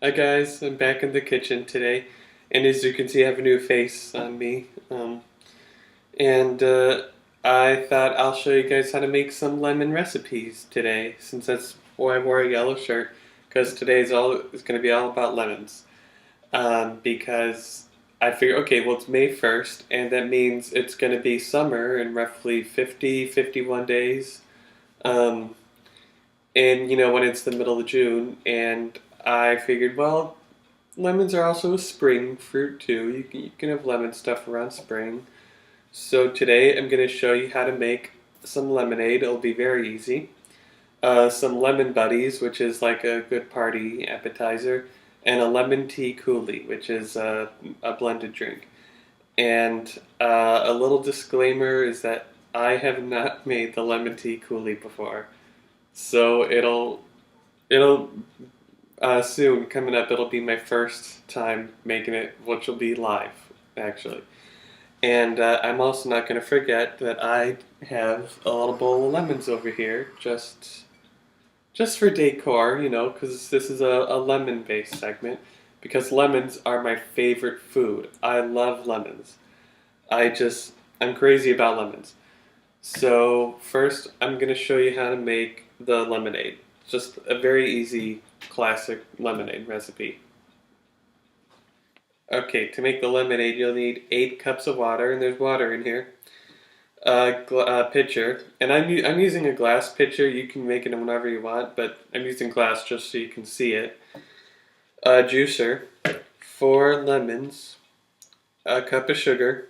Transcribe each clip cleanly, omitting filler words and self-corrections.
Hi guys, I'm back in the kitchen today, and as you can see, I have a new face on me. And I thought I'll show you guys how to make some lemon recipes today, since that's why I wore a yellow shirt, because today's all it's going to be all about lemons. Because I figure, okay, well it's May 1st, and that means it's going to be summer in roughly 50, 51 days. Um, and when it's the middle of June, and I figured, well, lemons are also a spring fruit too. You can have lemon stuff around spring. So today I'm going to show you how to make some lemonade. It'll be very easy. Some lemon buddies, which is like a good party appetizer, and a lemon tea coulis, which is a blended drink. And a little disclaimer is that I have not made the lemon tea coulis before, so it'll soon coming up. It'll be my first time making it, which will be live actually. And I'm also not going to forget that I have a little bowl of lemons over here, just for decor, because this is a lemon-based segment. Because lemons are my favorite food. I love lemons. I'm crazy about lemons. So first, I'm going to show you how to make the lemonade. Just a very easy, classic lemonade recipe. Okay, to make the lemonade, you'll need 8 cups of water, and there's water in here. A pitcher, and I'm using a glass pitcher. You can make it whenever you want, but I'm using glass just so you can see it. A juicer, 4 lemons, a cup of sugar,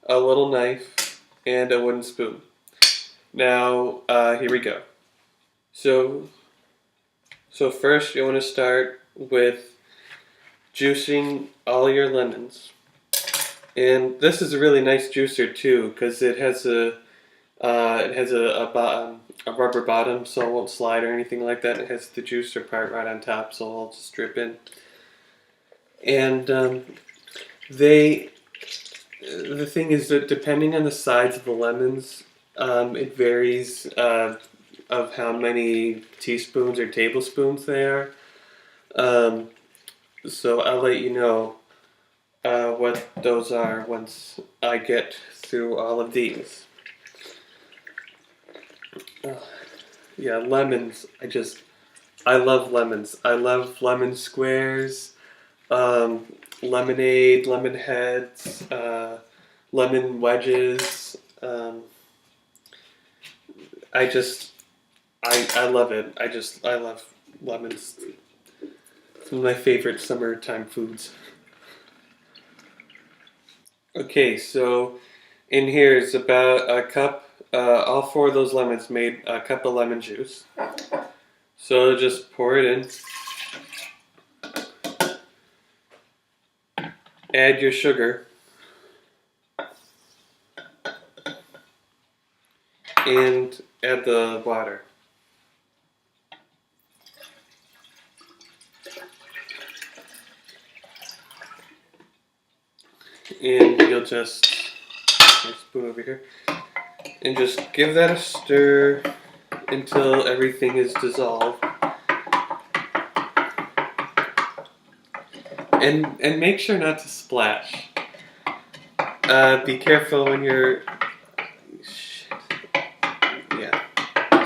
a little knife, and a wooden spoon. Now, here we go. So, so first you want to start with juicing all your lemons. And this is a really nice juicer too, because it has a rubber bottom, so it won't slide or anything like that. It has the juicer part right on top, so it'll just drip in. And they the thing is that depending on the size of the lemons, it varies of how many teaspoons or tablespoons they are. Um, so I'll let you know what those are once I get through all of these. Uh, yeah, lemons. I love lemons. I love lemon squares, um, lemonade, lemon heads, lemon wedges. I just, I love it. I love lemons. It's one of my favorite summertime foods. Okay, so in here is about a cup. All 4 of those lemons made a cup of lemon juice. So just pour it in. Add your sugar. And add the water. And you'll just, a spoon over here, and just give that a stir until everything is dissolved. And make sure not to splash. Be careful when you're, shit. Yeah,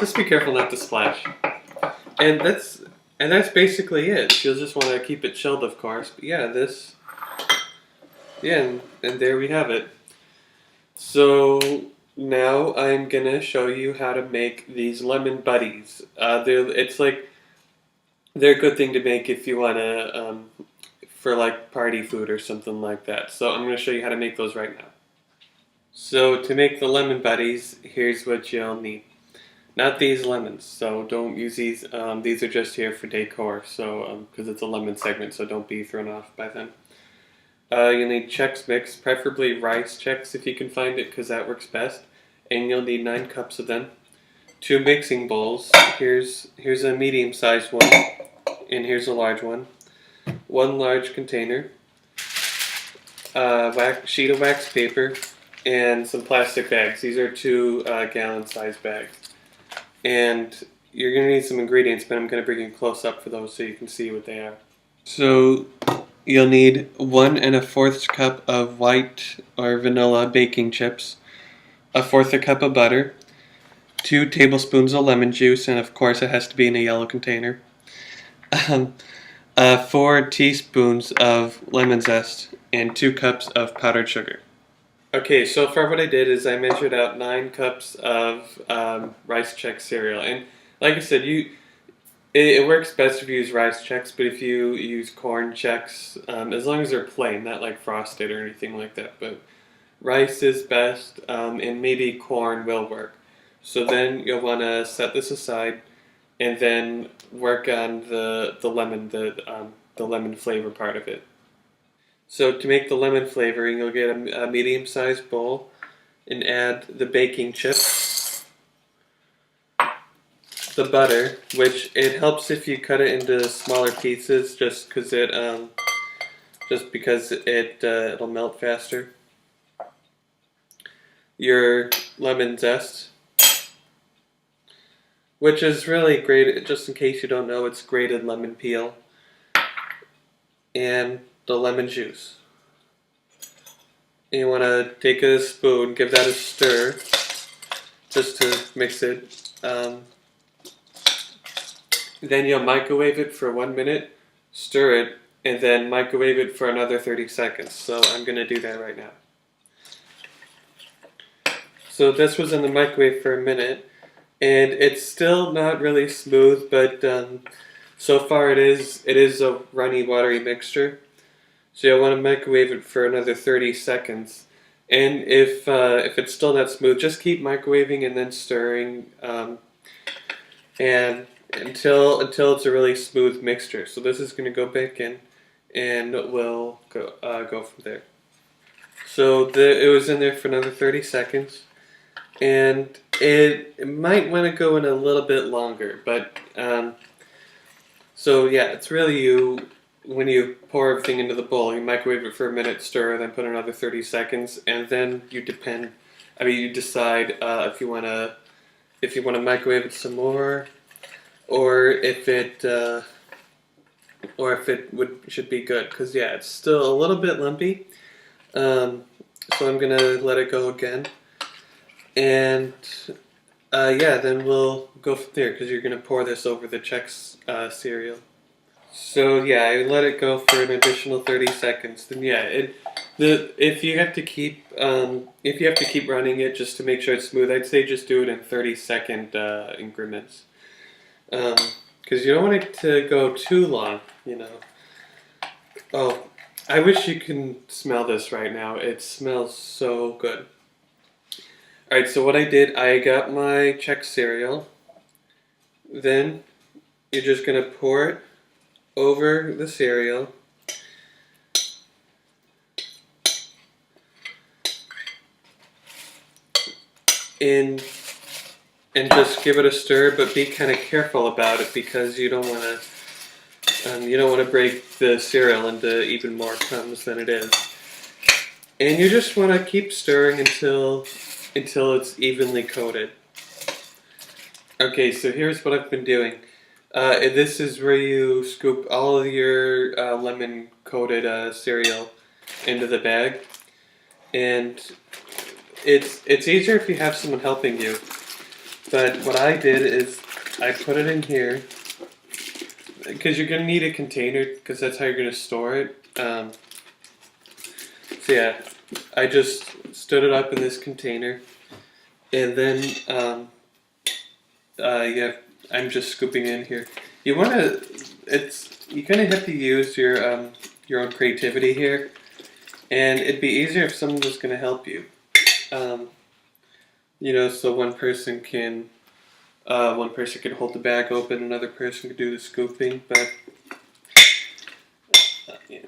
just be careful not to splash. And that's basically it. You'll just want to keep it chilled, of course. But yeah, and there we have it. So now I'm gonna show you how to make these lemon buddies. They're a good thing to make if you wanna for like party food or something like that. So I'm gonna show you how to make those right now. So to make the lemon buddies, here's what you'll need. Not these lemons, so don't use these. These are just here for decor, so because it's a lemon segment, so don't be thrown off by them. You'll need Chex Mix, preferably rice Chex if you can find it, because that works best. And you'll need 9 cups of them. 2 mixing bowls. Here's a medium-sized one, and here's a large one. 1 large container. Sheet of wax paper, and some plastic bags. These are 2 gallon-sized bags. And you're going to need some ingredients, but I'm going to bring you close up for those so you can see what they are. So you'll need 1 1/4 cup of white or vanilla baking chips, 1/4 cup of butter, 2 tablespoons of lemon juice, and of course it has to be in a yellow container. Um, 4 teaspoons of lemon zest, and 2 cups of powdered sugar. Okay, so far what I did is I measured out 9 cups of rice check cereal, and like I said, it works best if you use rice checks, but if you use corn checks, as long as they're plain, not like frosted or anything like that, but rice is best, and maybe corn will work. So then you'll want to set this aside, and then work on the lemon flavor part of it. So to make the lemon flavoring, you'll get a medium-sized bowl and add the baking chips, the butter, which it helps if you cut it into smaller pieces, just because it'll melt faster. Your lemon zest, which is really great. Just in case you don't know, it's grated lemon peel, and the lemon juice. And you want to take a spoon, give that a stir, just to mix it. Then you'll microwave it for 1 minute, stir it, and then microwave it for another 30 seconds. So I'm going to do that right now. So this was in the microwave for a minute, and it's still not really smooth, but so far it is a runny, watery mixture. So you'll want to microwave it for another 30 seconds. And if it's still not smooth, just keep microwaving and then stirring, and until it's a really smooth mixture. So this is going to go back in, and we'll go from there. So it was in there for another 30 seconds, and it might want to go in a little bit longer, but so yeah, it's really you. When you pour everything into the bowl, you microwave it for a minute, stir, then put another 30 seconds, and then you decide if you want to microwave it some more, or if it should be good. Because yeah, it's still a little bit lumpy. So I'm gonna let it go again, and yeah, then we'll go from there. Because you're gonna pour this over the Chex cereal. So yeah, I let it go for an additional 30 seconds. Then yeah, if you have to keep running it just to make sure it's smooth, I'd say just do it in 30-second increments. Because you don't want it to go too long, you know. Oh, I wish you can smell this right now. It smells so good. Alright, so what I did, I got my Chex cereal. Then you're just going to pour it over the cereal. And just give it a stir, but be kind of careful about it because you don't want to break the cereal into even more crumbs than it is. And you just want to keep stirring until it's evenly coated. Okay, so here's what I've been doing. This is where you scoop all of your lemon-coated cereal into the bag, and it's easier if you have someone helping you. But what I did is I put it in here because you're gonna need a container because that's how you're gonna store it. So yeah, I just stood it up in this container, and then yeah. I'm just scooping in here. You kind of have to use your own creativity here, and it'd be easier if someone was going to help you. So one person can hold the bag open, another person can do the scooping, but yeah.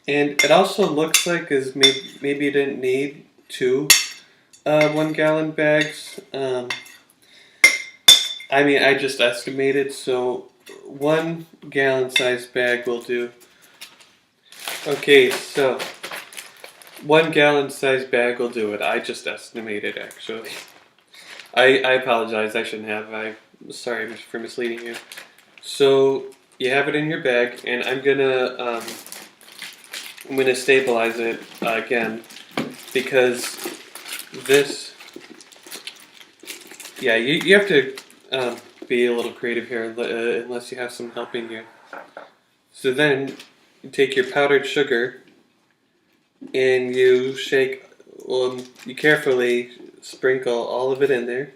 And it also looks like maybe you didn't need 2 1-gallon bags. I just estimated, so 1-gallon size bag will do. Okay, so 1-gallon size bag will do it. I just estimated, actually. I apologize, I shouldn't have. I'm sorry for misleading you. So you have it in your bag, and I'm gonna stabilize it again because this. Yeah, you have to be a little creative here unless you have some helping you. So then you take your powdered sugar and you shake. Well, you carefully sprinkle all of it in there.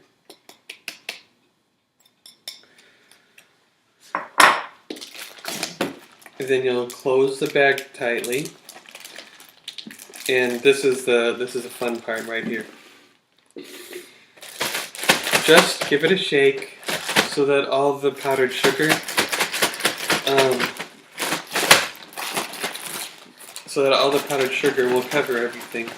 And then you'll close the bag tightly. And this is the fun part right here. Just give it a shake so that all the powdered sugar um, will cover everything.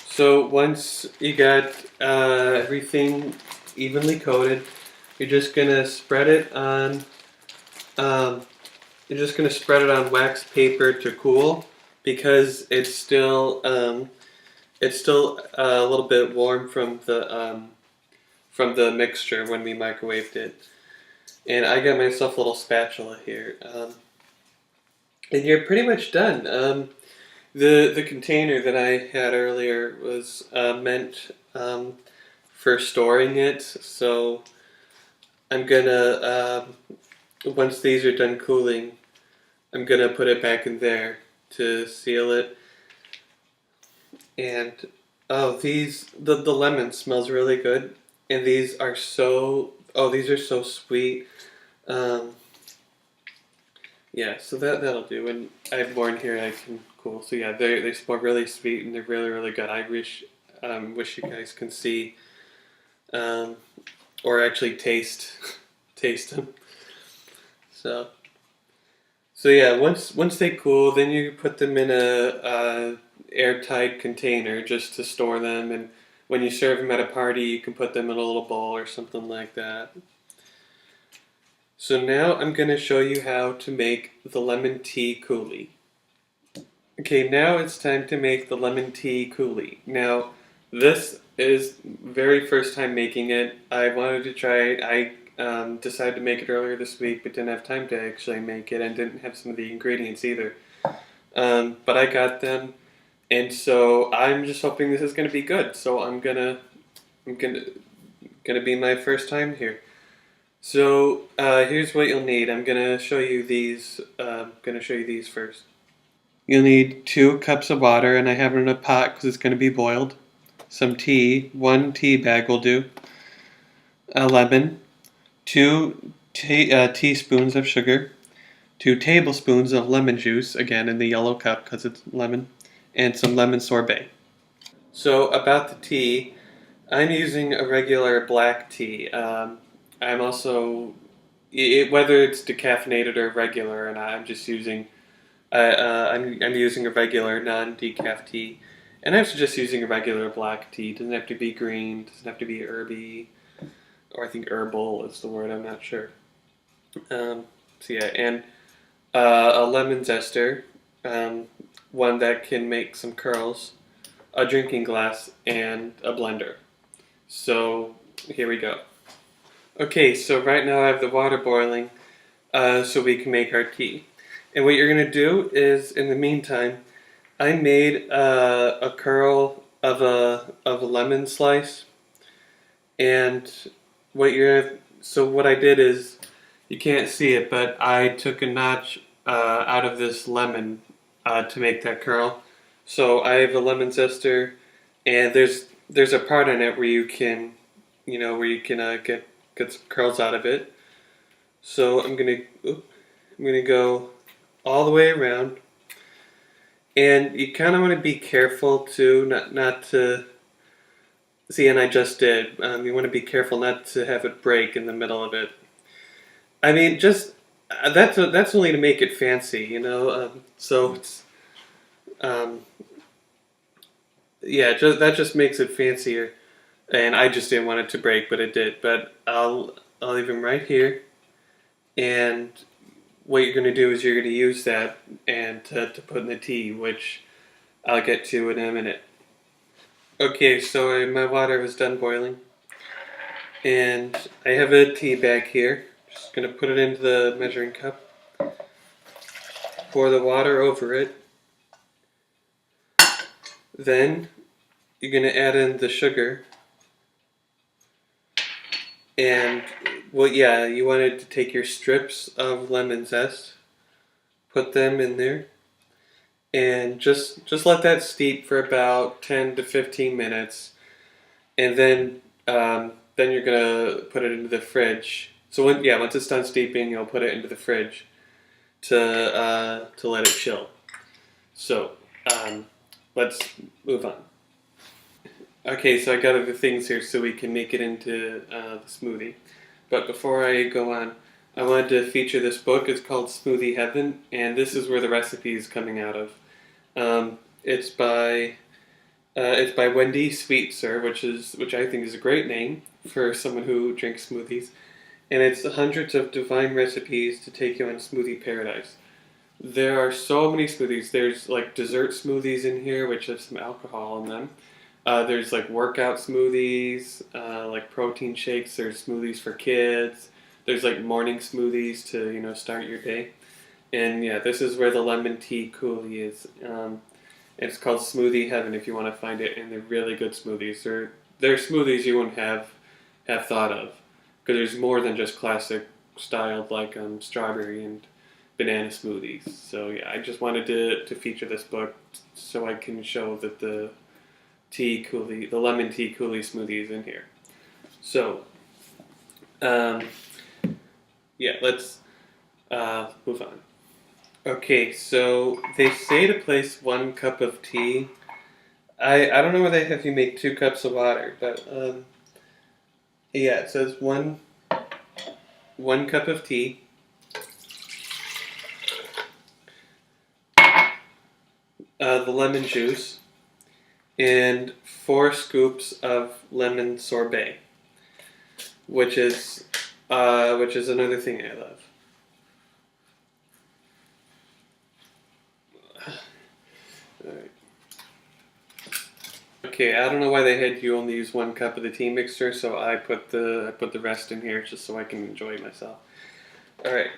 So once you got everything evenly coated, you're just gonna spread it on um, wax paper to cool because it's still a little bit warm from the mixture when we microwaved it. And I got myself a little spatula here, and you're pretty much done. The container that I had earlier was meant for storing it, so I'm gonna once these are done cooling, I'm gonna put it back in there to seal it. And oh, the lemon smells really good, and these are so sweet. Um, yeah, so that'll do. And I have more in here I can cool. So yeah, they smell really sweet and they're really good. I wish you guys can see um, or actually taste them. So yeah, once they cool, then you put them in a airtight container just to store them. And when you serve them at a party, you can put them in a little bowl or something like that. So now I'm going to show you how to make the lemon tea coulis. Okay, now it's time to make the lemon tea coulis. Now, this is very first time making it. I wanted to try it. I decided to make it earlier this week, but didn't have time to actually make it, and didn't have some of the ingredients either. But I got them, and so I'm just hoping this is going to be good. So I'm gonna be my first time here. So here's what you'll need. I'm gonna show you these. Gonna show you these first. You'll need 2 cups of water, and I have it in a pot because it's going to be boiled. Some tea, 1 tea bag will do. A lemon, 2 teaspoons of sugar, 2 tablespoons of lemon juice, again in the yellow cup because it's lemon, and some lemon sorbet. So about the tea, I'm using a regular black tea. I'm also, whether it's decaffeinated or regular, and I'm just using I'm using a regular non-decaf tea, and I'm just using a regular black tea. It doesn't have to be green, doesn't have to be herby, or I think herbal is the word. I'm not sure. So yeah, and a lemon zester, one that can make some curls, a drinking glass, and a blender. So here we go. Okay, so right now I have the water boiling, so we can make our tea. And what you're going to do is, in the meantime, I made a curl of a lemon slice, and what I did is, you can't see it, but I took a notch out of this lemon to make that curl. So I have a lemon zester, and there's a part in it where you can, get some curls out of it. So I'm gonna go all the way around, and you kind of want to be careful too, not to see. And I just did. You want to be careful not to have it break in the middle of it. I mean, just that's only to make it fancy, you know. So it's yeah, that just makes it fancier. And I just didn't want it to break, but it did. But I'll leave them right here, and what you're going to do is you're going to use that and to put in the tea, which I'll get to in a minute. Okay, so my water was done boiling. And I have a tea bag here. Just gonna put it into the measuring cup. Pour the water over it. Then you're gonna add in the sugar. And well, yeah, you wanted to take your strips of lemon zest, put them in there, and just let that steep for about 10 to 15 minutes, and then you're gonna put it into the fridge. So once it's done steeping, you'll put it into the fridge to let it chill. So let's move on. Okay, so I got other things here so we can make it into the smoothie. But before I go on, I wanted to feature this book. It's called Smoothie Heaven, and this is where the recipe is coming out of. It's by Wendy Sweetser, which I think is a great name for someone who drinks smoothies, and it's hundreds of divine recipes to take you on smoothie paradise. There are so many smoothies. There's like dessert smoothies in here, which have some alcohol in them. There's like workout smoothies, like protein shakes. There's smoothies for kids. There's like morning smoothies to start your day. And yeah, this is where the lemon tea coulis is. It's called Smoothie Heaven if you want to find it, and they're really good smoothies. They're smoothies you wouldn't have thought of, because there's more than just classic styled like strawberry and banana smoothies. So yeah, I just wanted to feature this book so I can show that the lemon tea coulis smoothie is in here. So yeah, let's move on. Okay, so they say to place 1 cup of tea. I don't know where they have you make 2 cups of water, but yeah, it says one cup of tea, the lemon juice, and 4 scoops of lemon sorbet, which is another thing I love. Alright. Okay, I don't know why they had you only use 1 cup of the tea mixture, so I put the rest in here just so I can enjoy myself. All right.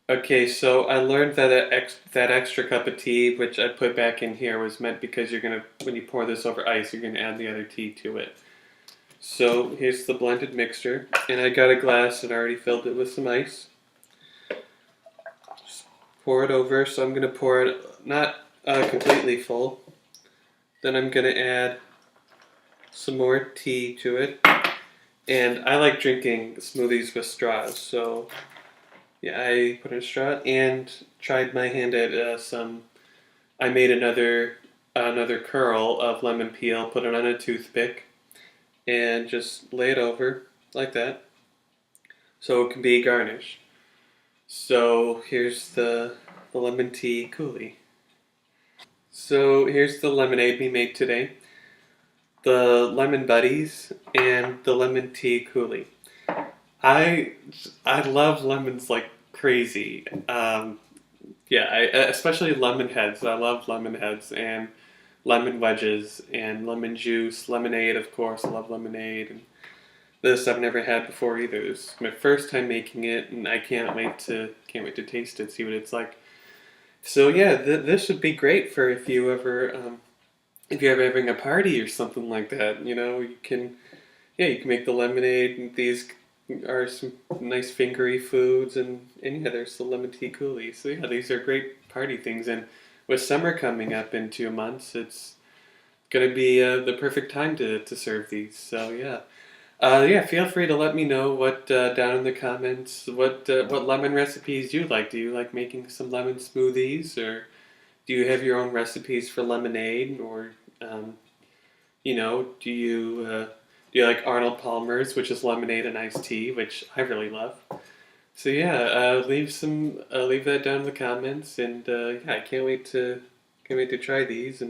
Okay, so I learned that that extra cup of tea, which I put back in here, was meant because when you pour this over ice, you're gonna add the other tea to it. So here's the blended mixture, and I got a glass and already filled it with some ice. Just pour it over. So I'm gonna pour it not completely full. Then I'm gonna add some more tea to it, and I like drinking smoothies with straws, so. Yeah, I put in a straw and tried my hand at some. I made another curl of lemon peel, put it on a toothpick, and just lay it over like that, so it can be garnished. So here's the lemon tea coulis. So here's the lemonade we made today, the lemon buddies, and the lemon tea coulis. I love lemons like crazy. Yeah, especially lemon heads. I love lemon heads and lemon wedges and lemon juice, lemonade. Of course, I love lemonade. And this I've never had before either. This is my first time making it, and I can't wait to taste it, see what it's like. So yeah, this would be great for if you're ever having a party or something like that. You can make the lemonade, and these are some nice fingery foods, and yeah, there's the lemon tea coulis. So yeah, these are great party things, and with summer coming up in 2 months, it's gonna be the perfect time to serve these. So yeah. Yeah, feel free to let me know what down in the comments what lemon recipes you like. Do you like making some lemon smoothies, or do you have your own recipes for lemonade, or um, do you like Arnold Palmer's, which is lemonade and iced tea, which I really love. So yeah, leave that down in the comments, and yeah, I can't wait to try these,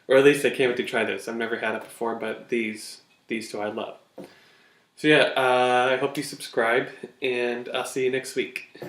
or at least I can't wait to try this. I've never had it before, but these two I love. So yeah, I hope you subscribe, and I'll see you next week.